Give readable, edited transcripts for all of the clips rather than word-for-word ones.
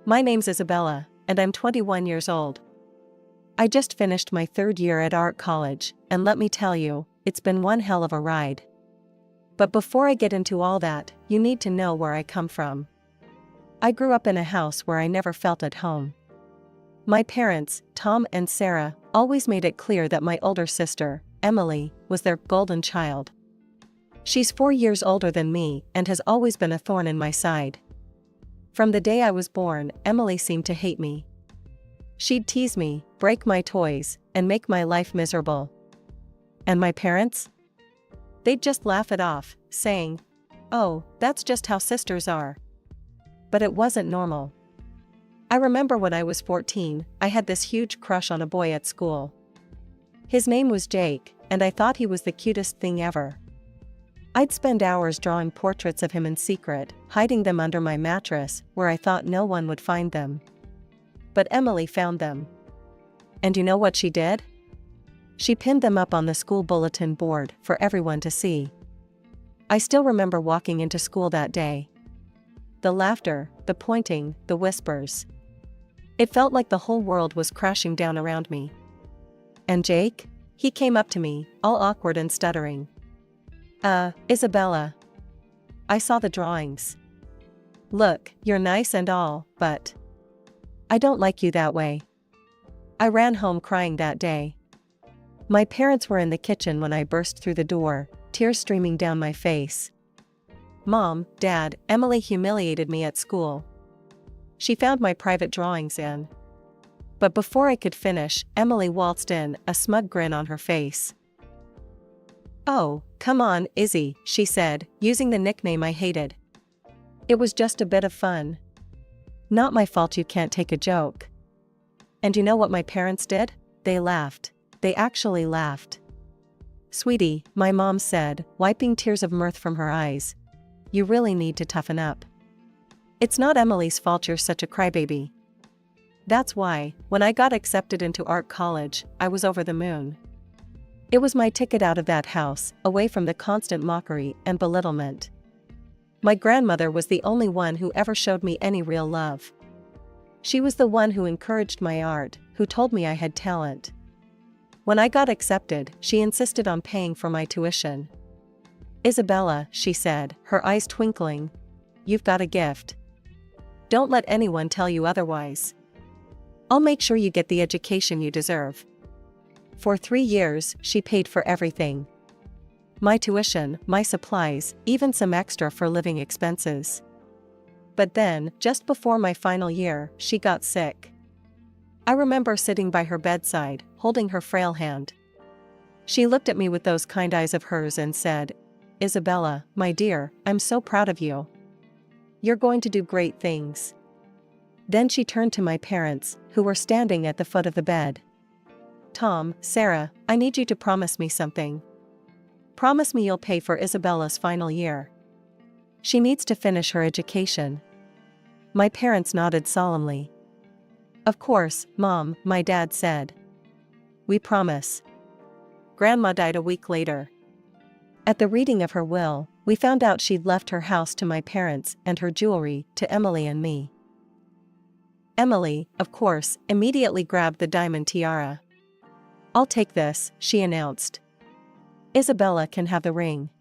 My name's Isabella, and I'm 21 years old. I just finished my third year at art college, and let me tell you, it's been one hell of a ride. But before I get into all that, you need to know where I come from. I grew up in a house where I never felt at home. My parents, Tom and Sarah, always made it clear that my older sister, Emily, was their golden child. She's 4 years older than me and has always been a thorn in my side. From the day I was born, Emily seemed to hate me. She'd tease me, break my toys, and make my life miserable. And my parents? They'd just laugh it off, saying, "Oh, that's just how sisters are." But it wasn't normal. I remember when I was 14, I had this huge crush on a boy at school. His name was Jake, and I thought he was the cutest thing ever. I'd spend hours drawing portraits of him in secret, hiding them under my mattress where I thought no one would find them. But Emily found them. And you know what she did? She pinned them up on the school bulletin board for everyone to see. I still remember walking into school that day. The laughter, the pointing, the whispers. It felt like the whole world was crashing down around me. And Jake? He came up to me, all awkward and stuttering. Isabella. I saw the drawings. Look, you're nice and all, but I don't like you that way. I ran home crying that day. My parents were in the kitchen when I burst through the door, tears streaming down my face. Mom, Dad, Emily humiliated me at school. She found my private drawings in. But before I could finish, Emily waltzed in, a smug grin on her face. "Oh, come on, Izzy," she said, using the nickname I hated. "It was just a bit of fun. Not my fault you can't take a joke." And you know what my parents did? They laughed. They actually laughed. "Sweetie," my mom said, wiping tears of mirth from her eyes, "you really need to toughen up. It's not Emily's fault you're such a crybaby." That's why, when I got accepted into art college, I was over the moon. It was my ticket out of that house, away from the constant mockery and belittlement. My grandmother was the only one who ever showed me any real love. She was the one who encouraged my art, who told me I had talent. When I got accepted, she insisted on paying for my tuition. "Isabella," she said, her eyes twinkling, "you've got a gift. Don't let anyone tell you otherwise. I'll make sure you get the education you deserve." For 3 years, she paid for everything. My tuition, my supplies, even some extra for living expenses. But then, just before my final year, she got sick. I remember sitting by her bedside, holding her frail hand. She looked at me with those kind eyes of hers and said, "Isabella, my dear, I'm so proud of you. You're going to do great things." Then she turned to my parents, who were standing at the foot of the bed. "Tom, Sarah, I need you to promise me something. Promise me you'll pay for Isabella's final year. She needs to finish her education." My parents nodded solemnly. "Of course, Mom," my dad said. "We promise." Grandma died a week later. At the reading of her will, we found out she'd left her house to my parents and her jewelry to Emily and me. Emily, of course, immediately grabbed the diamond tiara. "I'll take this," she announced. "Isabella can have the ring.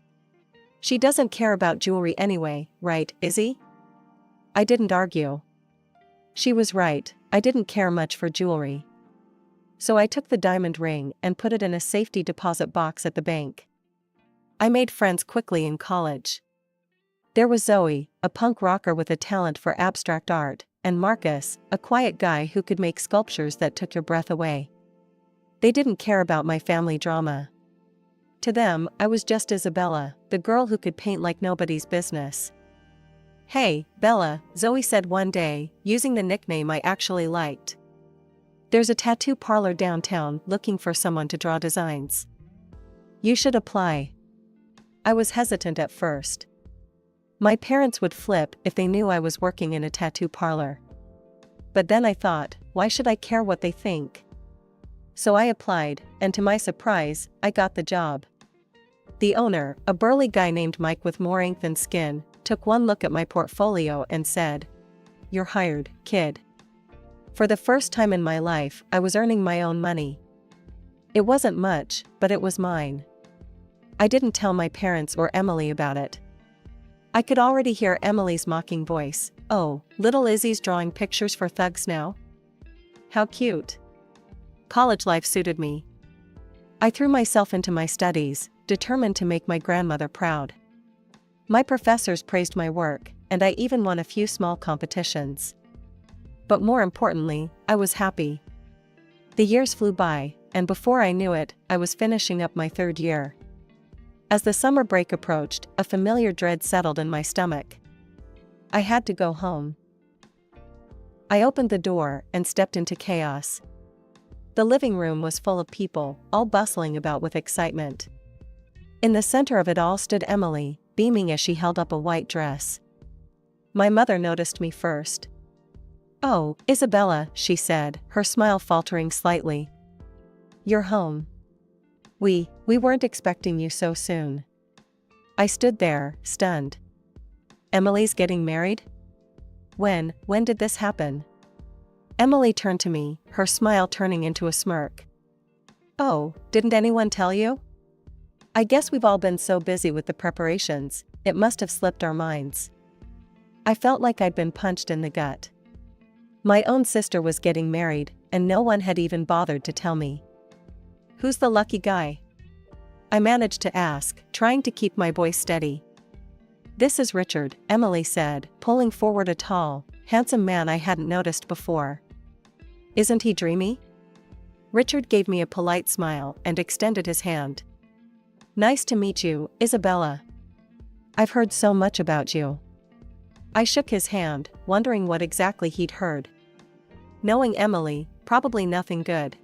She doesn't care about jewelry anyway, right, Izzy?" I didn't argue. She was right, I didn't care much for jewelry. So I took the diamond ring and put it in a safety deposit box at the bank. I made friends quickly in college. There was Zoe, a punk rocker with a talent for abstract art, and Marcus, a quiet guy who could make sculptures that took your breath away. They didn't care about my family drama. To them, I was just Isabella, the girl who could paint like nobody's business. "Hey, Bella," Zoe said one day, using the nickname I actually liked. "There's a tattoo parlor downtown looking for someone to draw designs. You should apply." I was hesitant at first. My parents would flip if they knew I was working in a tattoo parlor. But then I thought, why should I care what they think? So I applied, and to my surprise, I got the job. The owner, a burly guy named Mike with more ink than skin, took one look at my portfolio and said, "You're hired, kid." For the first time in my life, I was earning my own money. It wasn't much, but it was mine. I didn't tell my parents or Emily about it. I could already hear Emily's mocking voice. "Oh, little Izzy's drawing pictures for thugs now? How cute." College life suited me. I threw myself into my studies, determined to make my grandmother proud. My professors praised my work, and I even won a few small competitions. But more importantly, I was happy. The years flew by, and before I knew it, I was finishing up my third year. As the summer break approached, a familiar dread settled in my stomach. I had to go home. I opened the door and stepped into chaos. The living room was full of people, all bustling about with excitement. In the center of it all stood Emily, beaming as she held up a white dress. My mother noticed me first. "Oh, Isabella," she said, her smile faltering slightly. "You're home. We weren't expecting you so soon." I stood there, stunned. "Emily's getting married? When did this happen?" Emily turned to me, her smile turning into a smirk. "Oh, didn't anyone tell you? I guess we've all been so busy with the preparations, it must have slipped our minds." I felt like I'd been punched in the gut. My own sister was getting married, and no one had even bothered to tell me. "Who's the lucky guy?" I managed to ask, trying to keep my voice steady. "This is Richard," Emily said, pulling forward a tall, handsome man I hadn't noticed before. "Isn't he dreamy?" Richard gave me a polite smile and extended his hand. "Nice to meet you, Isabella. I've heard so much about you." I shook his hand, wondering what exactly he'd heard. Knowing Emily, probably nothing good.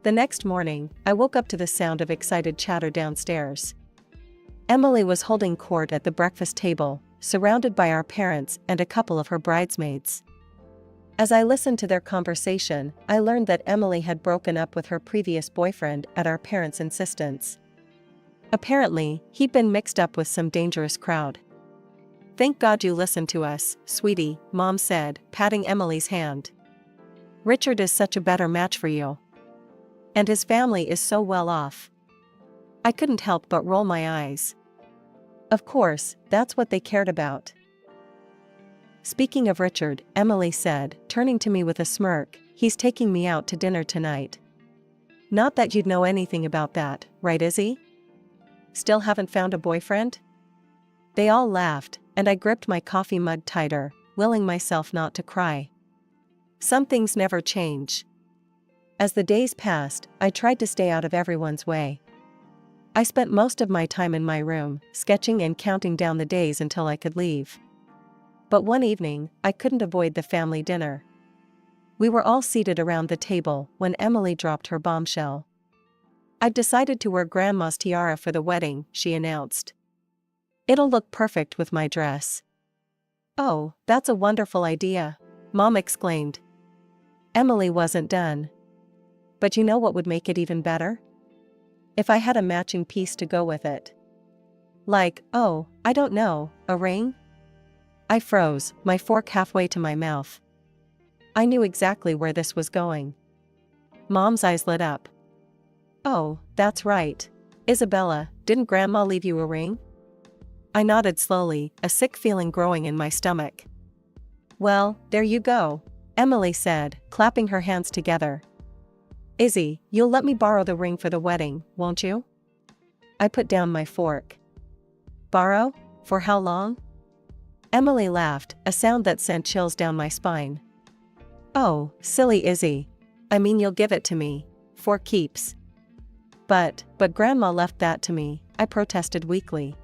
The next morning, I woke up to the sound of excited chatter downstairs. Emily was holding court at the breakfast table, surrounded by our parents and a couple of her bridesmaids. As I listened to their conversation, I learned that Emily had broken up with her previous boyfriend at our parents' insistence. Apparently, he'd been mixed up with some dangerous crowd. "Thank God you listened to us, sweetie," Mom said, patting Emily's hand. "Richard is such a better match for you. And his family is so well off." I couldn't help but roll my eyes. Of course, that's what they cared about. "Speaking of Richard," Emily said, turning to me with a smirk, "he's taking me out to dinner tonight. Not that you'd know anything about that, right, Izzy? Still haven't found a boyfriend?" They all laughed, and I gripped my coffee mug tighter, willing myself not to cry. Some things never change. As the days passed, I tried to stay out of everyone's way. I spent most of my time in my room, sketching and counting down the days until I could leave. But one evening, I couldn't avoid the family dinner. We were all seated around the table when Emily dropped her bombshell. "I've decided to wear Grandma's tiara for the wedding," she announced. "It'll look perfect with my dress." "Oh, that's a wonderful idea," Mom exclaimed. Emily wasn't done. "But you know what would make it even better? If I had a matching piece to go with it. Like, oh, I don't know, a ring?" I froze, my fork halfway to my mouth. I knew exactly where this was going. Mom's eyes lit up. "Oh, that's right. Isabella, didn't Grandma leave you a ring?" I nodded slowly, a sick feeling growing in my stomach. "Well, there you go," Emily said, clapping her hands together. "Izzy, you'll let me borrow the ring for the wedding, won't you?" I put down my fork. "Borrow? For how long?" Emily laughed, a sound that sent chills down my spine. "Oh, silly Izzy. I mean, you'll give it to me. For keeps." But Grandma left that to me," I protested weakly.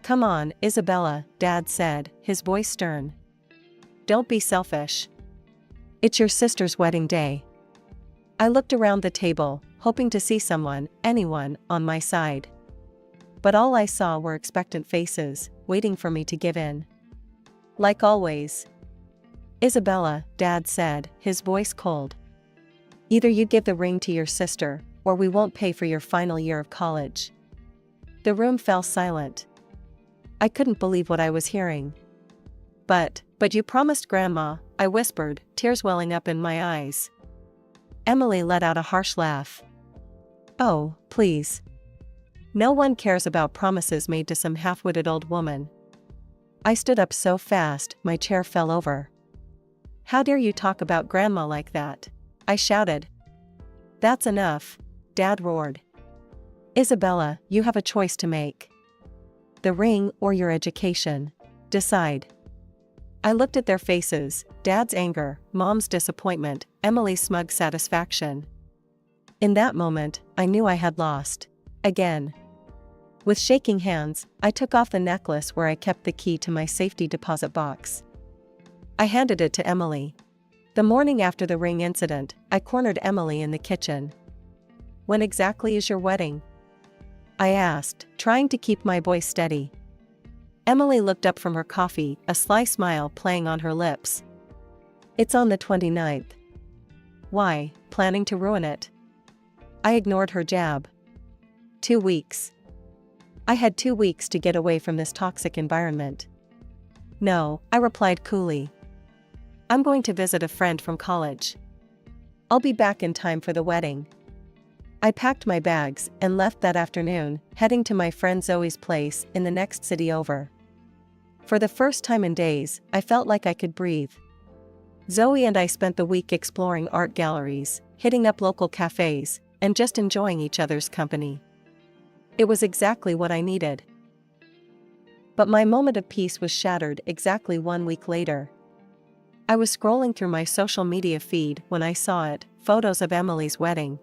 "Come on, Isabella," Dad said, his voice stern. "Don't be selfish. It's your sister's wedding day." I looked around the table, hoping to see someone, anyone, on my side. But all I saw were expectant faces, waiting for me to give in. Like always. "Isabella," Dad said, his voice cold. "Either you give the ring to your sister, or we won't pay for your final year of college." The room fell silent. I couldn't believe what I was hearing. But But you promised Grandma, I whispered, tears welling up in my eyes. Emily let out a harsh laugh. Oh, please. No one cares about promises made to some half-witted old woman. I stood up so fast, my chair fell over. How dare you talk about Grandma like that? I shouted. That's enough, Dad roared. Isabella, you have a choice to make. The ring or your education. Decide. I looked at their faces, Dad's anger, Mom's disappointment, Emily's smug satisfaction. In that moment, I knew I had lost. Again. With shaking hands, I took off the necklace where I kept the key to my safety deposit box. I handed it to Emily. The morning after the ring incident, I cornered Emily in the kitchen. When exactly is your wedding? I asked, trying to keep my voice steady. Emily looked up from her coffee, a sly smile playing on her lips. It's on the 29th. Why, planning to ruin it? I ignored her jab. 2 weeks. I had 2 weeks to get away from this toxic environment. No, I replied coolly. I'm going to visit a friend from college. I'll be back in time for the wedding. I packed my bags and left that afternoon, heading to my friend Zoe's place in the next city over. For the first time in days, I felt like I could breathe. Zoe and I spent the week exploring art galleries, hitting up local cafes, and just enjoying each other's company. It was exactly what I needed. But my moment of peace was shattered exactly 1 week later. I was scrolling through my social media feed when I saw it, photos of Emily's wedding.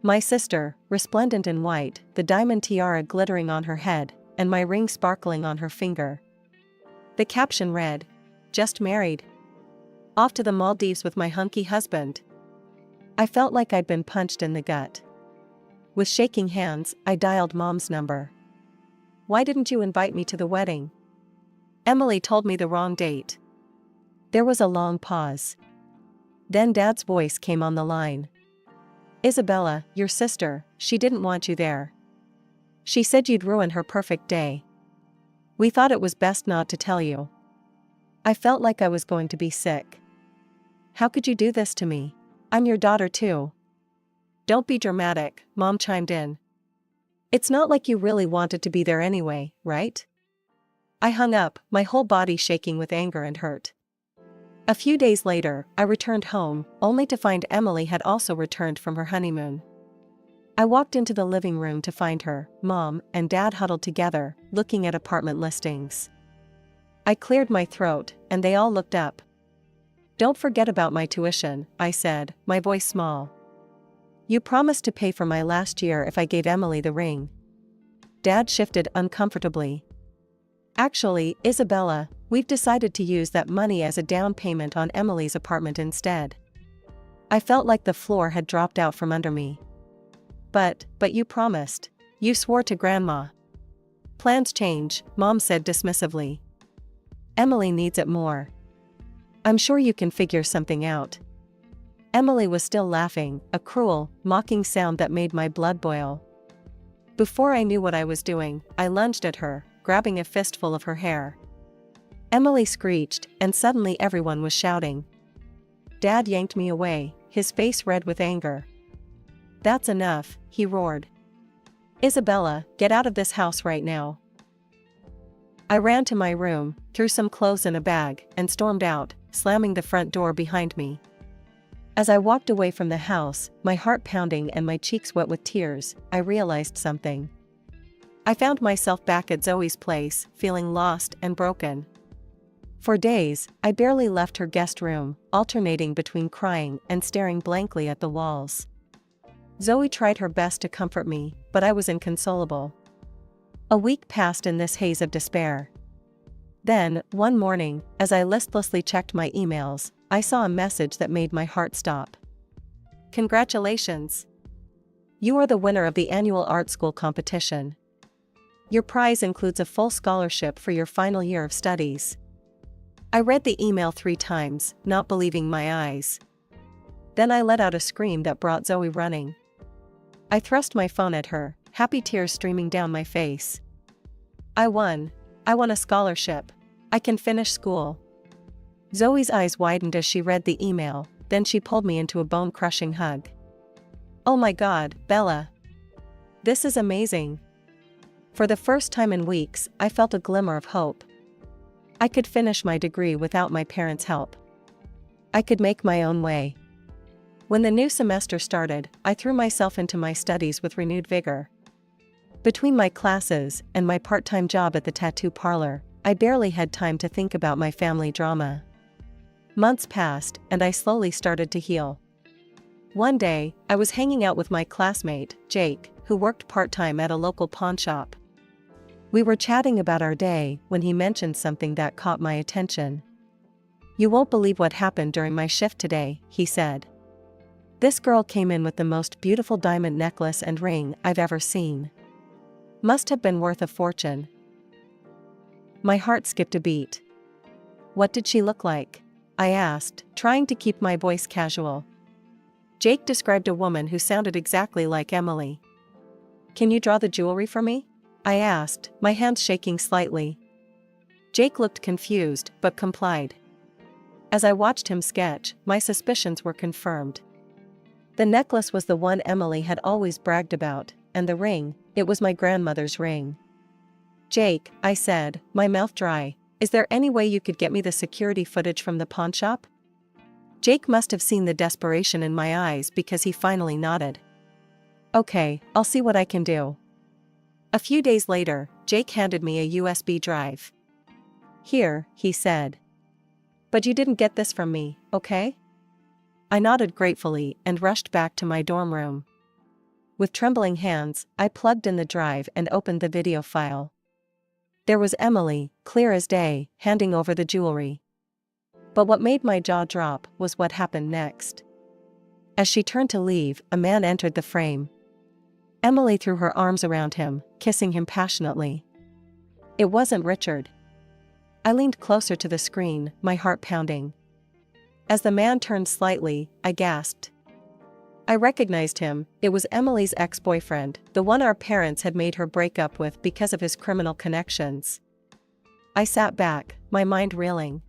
My sister, resplendent in white, the diamond tiara glittering on her head, and my ring sparkling on her finger. The caption read, "Just married. Off to the Maldives with my hunky husband." I felt like I'd been punched in the gut. With shaking hands, I dialed Mom's number. Why didn't you invite me to the wedding? Emily told me the wrong date. There was a long pause. Then Dad's voice came on the line. Isabella, your sister, she didn't want you there. She said you'd ruin her perfect day. We thought it was best not to tell you. I felt like I was going to be sick. How could you do this to me? I'm your daughter too. Don't be dramatic, Mom chimed in. It's not like you really wanted to be there anyway, right? I hung up, my whole body shaking with anger and hurt. A few days later, I returned home, only to find Emily had also returned from her honeymoon. I walked into the living room to find her, Mom, and Dad huddled together, looking at apartment listings. I cleared my throat, and they all looked up. Don't forget about my tuition, I said, my voice small. You promised to pay for my last year if I gave Emily the ring. Dad shifted uncomfortably. Actually, Isabella, we've decided to use that money as a down payment on Emily's apartment instead. I felt like the floor had dropped out from under me. But you promised. You swore to Grandma. Plans change, Mom said dismissively. Emily needs it more. I'm sure you can figure something out. Emily was still laughing, a cruel, mocking sound that made my blood boil. Before I knew what I was doing, I lunged at her, grabbing a fistful of her hair. Emily screeched, and suddenly everyone was shouting. Dad yanked me away, his face red with anger. That's enough, he roared. Isabella, get out of this house right now. I ran to my room, threw some clothes in a bag, and stormed out, slamming the front door behind me. As I walked away from the house, my heart pounding and my cheeks wet with tears, I realized something. I found myself back at Zoe's place, feeling lost and broken. For days, I barely left her guest room, alternating between crying and staring blankly at the walls. Zoe tried her best to comfort me, but I was inconsolable. A week passed in this haze of despair. Then, one morning, as I listlessly checked my emails, I saw a message that made my heart stop. Congratulations! You are the winner of the annual art school competition. Your prize includes a full scholarship for your final year of studies. I read the email 3 times, not believing my eyes. Then I let out a scream that brought Zoe running. I thrust my phone at her, happy tears streaming down my face. I won. I won a scholarship. I can finish school. Zoe's eyes widened as she read the email, then she pulled me into a bone-crushing hug. "Oh my God, Bella. This is amazing." For the first time in weeks, I felt a glimmer of hope. I could finish my degree without my parents' help. I could make my own way. When the new semester started, I threw myself into my studies with renewed vigor. Between my classes and my part-time job at the tattoo parlor, I barely had time to think about my family drama. Months passed, and I slowly started to heal. One day, I was hanging out with my classmate, Jake, who worked part-time at a local pawn shop. We were chatting about our day when he mentioned something that caught my attention. "You won't believe what happened during my shift today," he said. "This girl came in with the most beautiful diamond necklace and ring I've ever seen. Must have been worth a fortune." My heart skipped a beat. "What did she look like?" I asked, trying to keep my voice casual. Jake described a woman who sounded exactly like Emily. "Can you draw the jewelry for me?" I asked, my hands shaking slightly. Jake looked confused, but complied. As I watched him sketch, my suspicions were confirmed. The necklace was the one Emily had always bragged about, and the ring, it was my grandmother's ring. "Jake," I said, my mouth dry, "is there any way you could get me the security footage from the pawn shop?" Jake must have seen the desperation in my eyes because he finally nodded. "Okay, I'll see what I can do." A few days later, Jake handed me a USB drive. "Here," he said. "But you didn't get this from me, okay?" I nodded gratefully and rushed back to my dorm room. With trembling hands, I plugged in the drive and opened the video file. There was Emily, clear as day, handing over the jewelry. But what made my jaw drop was what happened next. As she turned to leave, a man entered the frame. Emily threw her arms around him, kissing him passionately. It wasn't Richard. I leaned closer to the screen, my heart pounding. As the man turned slightly, I gasped. I recognized him. It was Emily's ex-boyfriend, the one our parents had made her break up with because of his criminal connections. I sat back, my mind reeling.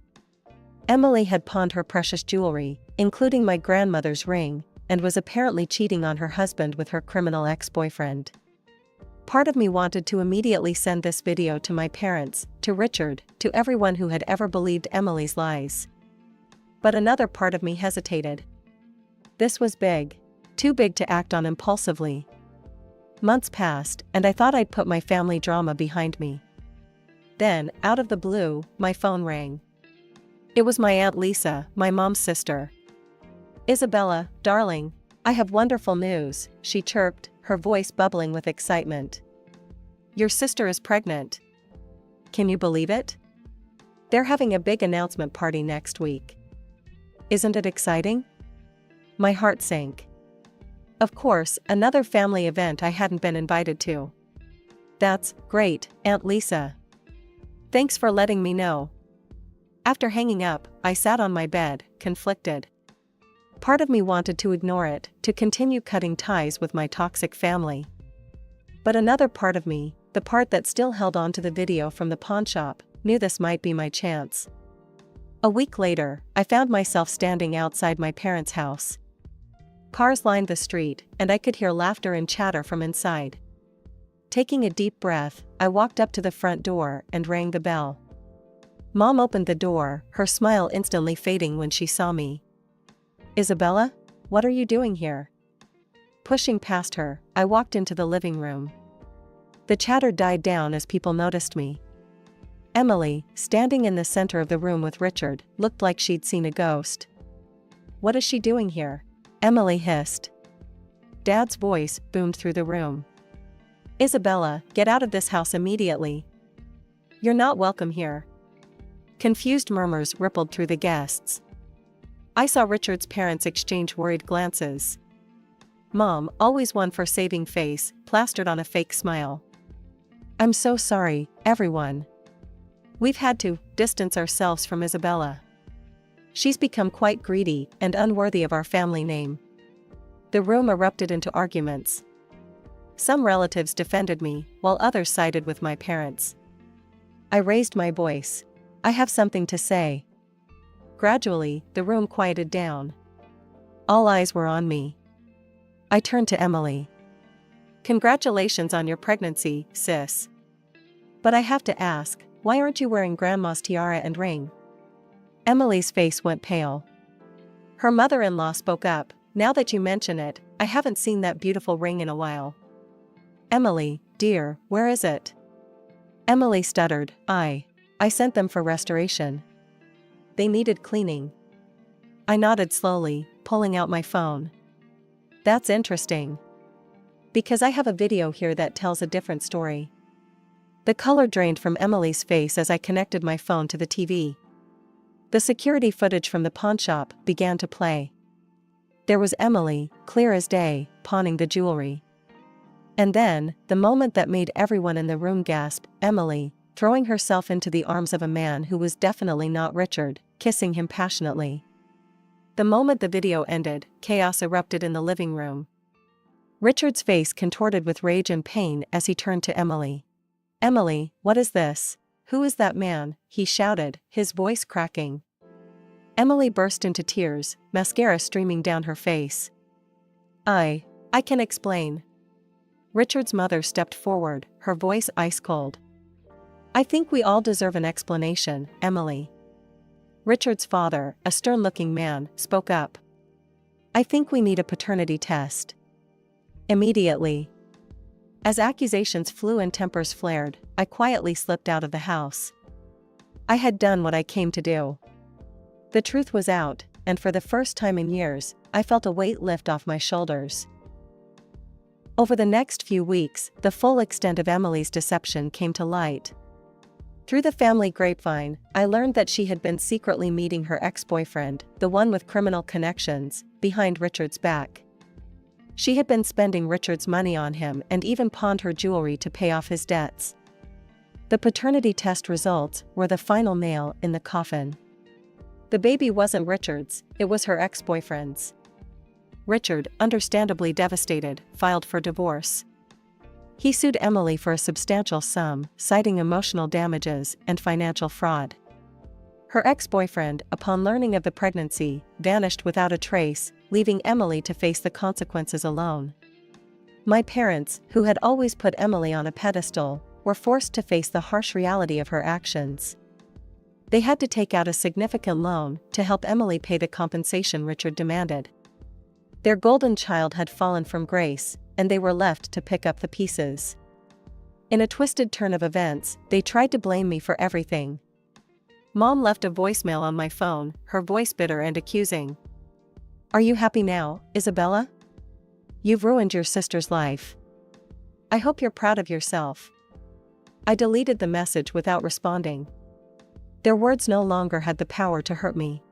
Emily had pawned her precious jewelry, including my grandmother's ring, and was apparently cheating on her husband with her criminal ex-boyfriend. Part of me wanted to immediately send this video to my parents, to Richard, to everyone who had ever believed Emily's lies. But another part of me hesitated. This was big. Too big to act on impulsively. Months passed, and I thought I'd put my family drama behind me. Then, out of the blue, my phone rang. It was my Aunt Lisa, my mom's sister. "Isabella, darling, I have wonderful news," she chirped, her voice bubbling with excitement. "Your sister is pregnant. Can you believe it? They're having a big announcement party next week. Isn't it exciting?" My heart sank. Of course, another family event I hadn't been invited to. "That's great, Aunt Lisa. Thanks for letting me know." After hanging up, I sat on my bed, conflicted. Part of me wanted to ignore it, to continue cutting ties with my toxic family. But another part of me, the part that still held on to the video from the pawn shop, knew this might be my chance. A week later, I found myself standing outside my parents' house. Cars lined the street, and I could hear laughter and chatter from inside. Taking a deep breath, I walked up to the front door and rang the bell. Mom opened the door, her smile instantly fading when she saw me. "Isabella, what are you doing here?" Pushing past her, I walked into the living room. The chatter died down as people noticed me. Emily, standing in the center of the room with Richard, looked like she'd seen a ghost. "What is she doing here?" Emily hissed. Dad's voice boomed through the room. "Isabella, get out of this house immediately. You're not welcome here." Confused murmurs rippled through the guests. I saw Richard's parents exchange worried glances. Mom, always one for saving face, plastered on a fake smile. "I'm so sorry, everyone. We've had to distance ourselves from Isabella. She's become quite greedy and unworthy of our family name." The room erupted into arguments. Some relatives defended me, while others sided with my parents. I raised my voice. "I have something to say." Gradually, the room quieted down. All eyes were on me. I turned to Emily. "Congratulations on your pregnancy, sis. But I have to ask, why aren't you wearing Grandma's tiara and ring?" Emily's face went pale. Her mother-in-law spoke up, "Now that you mention it, I haven't seen that beautiful ring in a while." "Emily, dear, where is it?" Emily stuttered, I sent them for restoration. They needed cleaning." I nodded slowly, pulling out my phone. "That's interesting. Because I have a video here that tells a different story." The color drained from Emily's face as I connected my phone to the TV. The security footage from the pawnshop began to play. There was Emily, clear as day, pawning the jewelry. And then, the moment that made everyone in the room gasp, Emily, throwing herself into the arms of a man who was definitely not Richard, kissing him passionately. The moment the video ended, chaos erupted in the living room. Richard's face contorted with rage and pain as he turned to Emily. "Emily, what is this? Who is that man?" he shouted, his voice cracking. Emily burst into tears, mascara streaming down her face. I can explain." Richard's mother stepped forward, her voice ice cold. "I think we all deserve an explanation, Emily." Richard's father, a stern-looking man, spoke up. "I think we need a paternity test." Immediately. As accusations flew and tempers flared, I quietly slipped out of the house. I had done what I came to do. The truth was out, and for the first time in years, I felt a weight lift off my shoulders. Over the next few weeks, the full extent of Emily's deception came to light. Through the family grapevine, I learned that she had been secretly meeting her ex-boyfriend, the one with criminal connections, behind Richard's back. She had been spending Richard's money on him and even pawned her jewelry to pay off his debts. The paternity test results were the final nail in the coffin. The baby wasn't Richard's, it was her ex-boyfriend's. Richard, understandably devastated, filed for divorce. He sued Emily for a substantial sum, citing emotional damages and financial fraud. Her ex-boyfriend, upon learning of the pregnancy, vanished without a trace, leaving Emily to face the consequences alone. My parents, who had always put Emily on a pedestal, were forced to face the harsh reality of her actions. They had to take out a significant loan to help Emily pay the compensation Richard demanded. Their golden child had fallen from grace, and they were left to pick up the pieces. In a twisted turn of events, they tried to blame me for everything. Mom left a voicemail on my phone, her voice bitter and accusing. "Are you happy now, Isabella? You've ruined your sister's life. I hope you're proud of yourself." I deleted the message without responding. Their words no longer had the power to hurt me.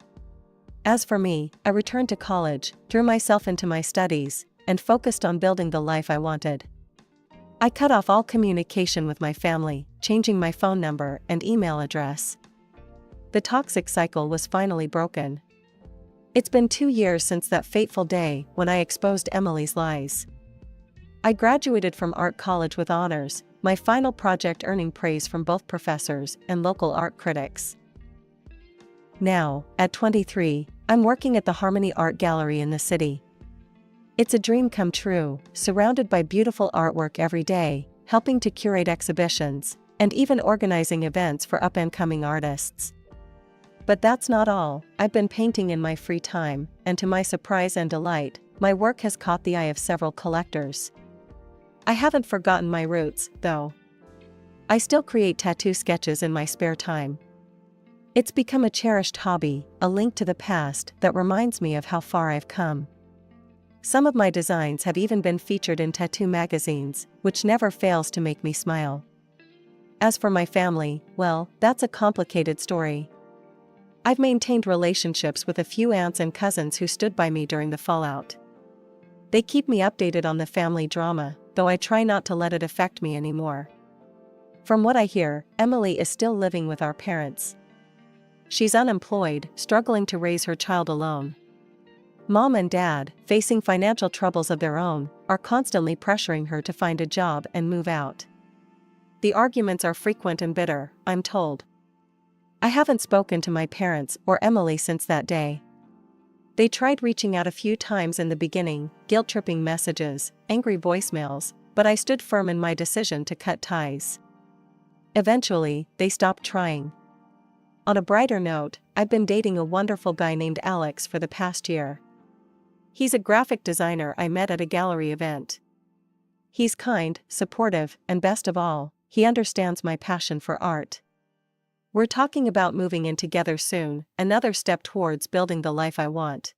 As for me, I returned to college, threw myself into my studies, and focused on building the life I wanted. I cut off all communication with my family, changing my phone number and email address. The toxic cycle was finally broken. It's been 2 years since that fateful day when I exposed Emily's lies. I graduated from art college with honors, my final project earning praise from both professors and local art critics. Now, at 23, I'm working at the Harmony Art Gallery in the city. It's a dream come true, surrounded by beautiful artwork every day, helping to curate exhibitions, and even organizing events for up-and-coming artists. But that's not all. I've been painting in my free time, and to my surprise and delight, my work has caught the eye of several collectors. I haven't forgotten my roots, though. I still create tattoo sketches in my spare time. It's become a cherished hobby, a link to the past that reminds me of how far I've come. Some of my designs have even been featured in tattoo magazines, which never fails to make me smile. As for my family, well, that's a complicated story. I've maintained relationships with a few aunts and cousins who stood by me during the fallout. They keep me updated on the family drama, though I try not to let it affect me anymore. From what I hear, Emily is still living with our parents. She's unemployed, struggling to raise her child alone. Mom and Dad, facing financial troubles of their own, are constantly pressuring her to find a job and move out. The arguments are frequent and bitter, I'm told. I haven't spoken to my parents or Emily since that day. They tried reaching out a few times in the beginning, guilt-tripping messages, angry voicemails, but I stood firm in my decision to cut ties. Eventually, they stopped trying. On a brighter note, I've been dating a wonderful guy named Alex for the past year. He's a graphic designer I met at a gallery event. He's kind, supportive, and best of all, he understands my passion for art. We're talking about moving in together soon, another step towards building the life I want.